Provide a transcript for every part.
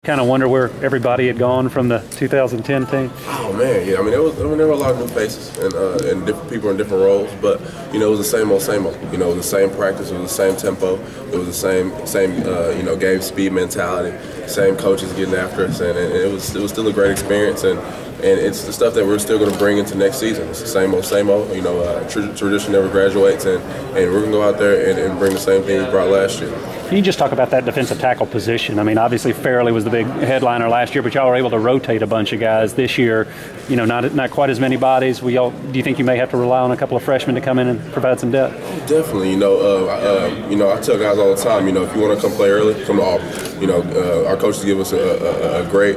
Kind of wonder where everybody had gone from the 2010 team. Oh man, yeah. I mean, there were a lot of new faces and different people in different roles, but it was the same old, same old. It was the same practice, it was the same tempo, it was the same game speed mentality, same coaches getting after us, and it was still a great experience, and it's the stuff that we're still going to bring into next season. It's the same old, same old. Tradition never graduates, and we're going to go out there and bring the same thing we brought last year. Can you just talk about that defensive tackle position? I mean, obviously Fairley was the big headliner last year, but y'all were able to rotate a bunch of guys this year. Not quite as many bodies. Do you think you may have to rely on a couple of freshmen to come in and provide some depth? Definitely. I tell guys all the time, if you want to come play early, come to Auburn. Our coaches give us a great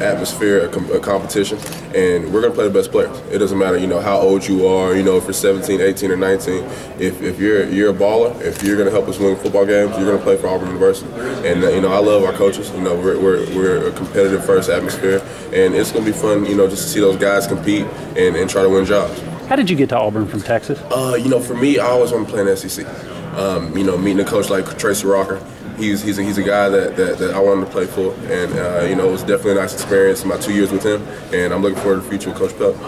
atmosphere, a competition, and we're going to play the best players. It doesn't matter, how old you are, if you're 17, 18, or 19. If you're a baller, if you're going to help us win football games, you're going to play for Auburn University. And I love our coaches. We're a competitive first atmosphere, and it's going to be fun, just to see those guys compete and try to win jobs. How did you get to Auburn from Texas? For me, I always want to play in the SEC. Meeting a coach like Tracy Rocker. He's a guy that I wanted to play for, and it was definitely a nice experience in my 2 years with him, and I'm looking forward to the future with Coach Pelton.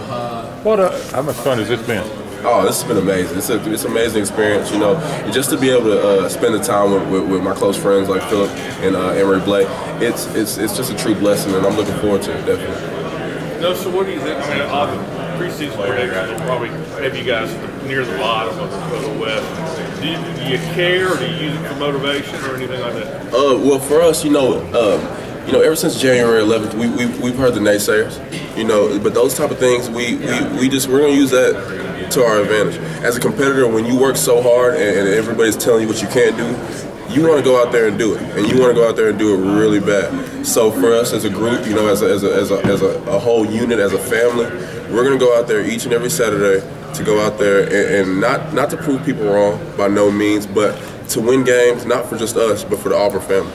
How much fun has this been? Oh, this has been amazing. It's an amazing experience, just to be able to spend the time with my close friends like Philip and Emery Blake. It's just a true blessing, and I'm looking forward to it, definitely. No, so what do you think? I mean, all the preseason predictions will probably have you guys near the bottom of the West. Do you care, or do you use it for motivation or anything like that? Well, for us, ever since January 11th, we've heard the naysayers, but those type of things, we're going to use that to our advantage. As a competitor, when you work so hard and everybody's telling you what you can't do, you want to go out there and do it, and you want to go out there and do it really bad. So for us as a group, as a whole unit, as a family, we're going to go out there each and every Saturday to go out there and not to prove people wrong by no means, but to win games, not for just us, but for the Auburn family.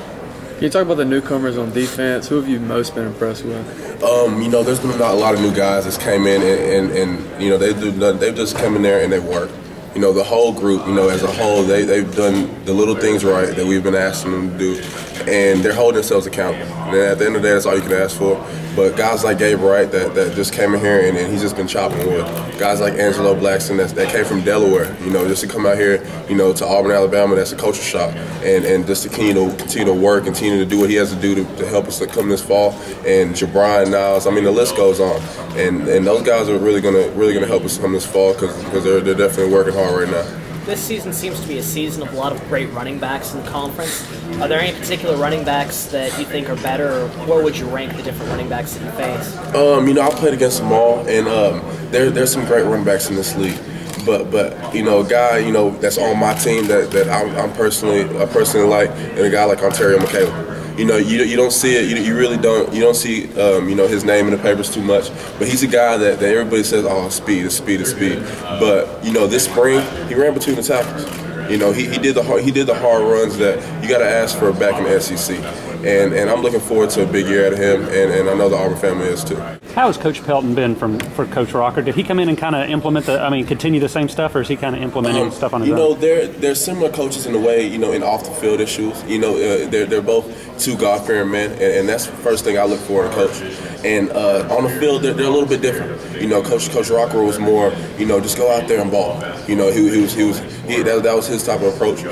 Can you talk about the newcomers on defense? Who have you most been impressed with? There's been a lot of new guys that came in, and they've just come in there and they've worked. The whole group, as a whole, they've done the little things right that we've been asking them to do, and they're holding themselves accountable. And at the end of the day, that's all you can ask for. But guys like Gabe Wright that just came in here and he's just been chopping wood. Guys like Angelo Blackson that came from Delaware, just to come out here, to Auburn, Alabama, that's a culture shock, and just to continue to work, continue to do what he has to do to help us to come this fall. And Jabron, Niles, I mean, the list goes on. And those guys are really gonna help us come this fall because they're definitely working hard right now. This season seems to be a season of a lot of great running backs in the conference. Are there any particular running backs that you think are better, or where would you rank the different running backs that you face? I played against them all, and there's some great running backs in this league. But a guy that's on my team that I personally like, and a guy like Ontario McCaleb. You don't see it. You really don't. You don't see his name in the papers too much. But he's a guy that everybody says, oh, speed. But this spring he ran between the tackles. He did the hard runs that you got to ask for back in the SEC. And I'm looking forward to a big year out of him, and I know the Auburn family is too. How has Coach Pelton been for Coach Rocker? Did he come in and kind of continue the same stuff, or is he kind of implementing stuff on his own? They're similar coaches in a way, in off the field issues. They're both two God-fearing men, and that's the first thing I look for in a coach. And on the field, they're a little bit different. Coach Rocker was more, just go out there and ball. That was his type of approach.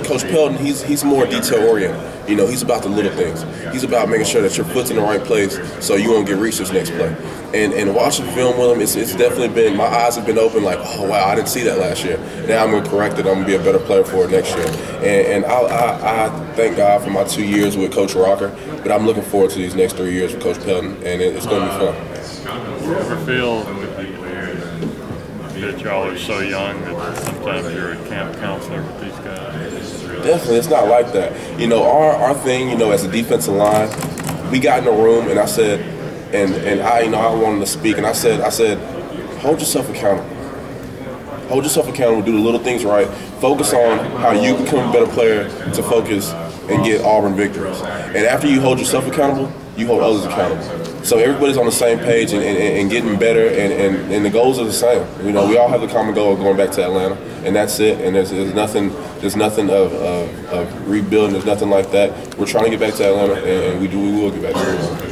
Coach Pelton, he's more detail-oriented. He's about the little things. He's about making sure that your foot's in the right place so you won't get reached this next play. And watching film with him, it's definitely been, my eyes have been open like, oh, wow, I didn't see that last year. Now I'm going to correct it. I'm going to be a better player for it next year. And I thank God for my 2 years with Coach Rocker, but I'm looking forward to these next 3 years with Coach Pelton, and it's going to be fun. Do you ever feel that y'all are so young that sometimes you're a camp counselor with these guys? Definitely, it's not like that. Our thing, as a defensive line, we got in the room and I said, and I wanted to speak, and I said, hold yourself accountable. Hold yourself accountable, do the little things right, focus on how you become a better player to focus and get Auburn victories. And after you hold yourself accountable, you hold others accountable. So everybody's on the same page and getting better, and the goals are the same. We all have the common goal of going back to Atlanta. and that's it. And there's nothing of rebuilding. There's nothing like that. We're trying to get back to Atlanta, and we will get back to Atlanta.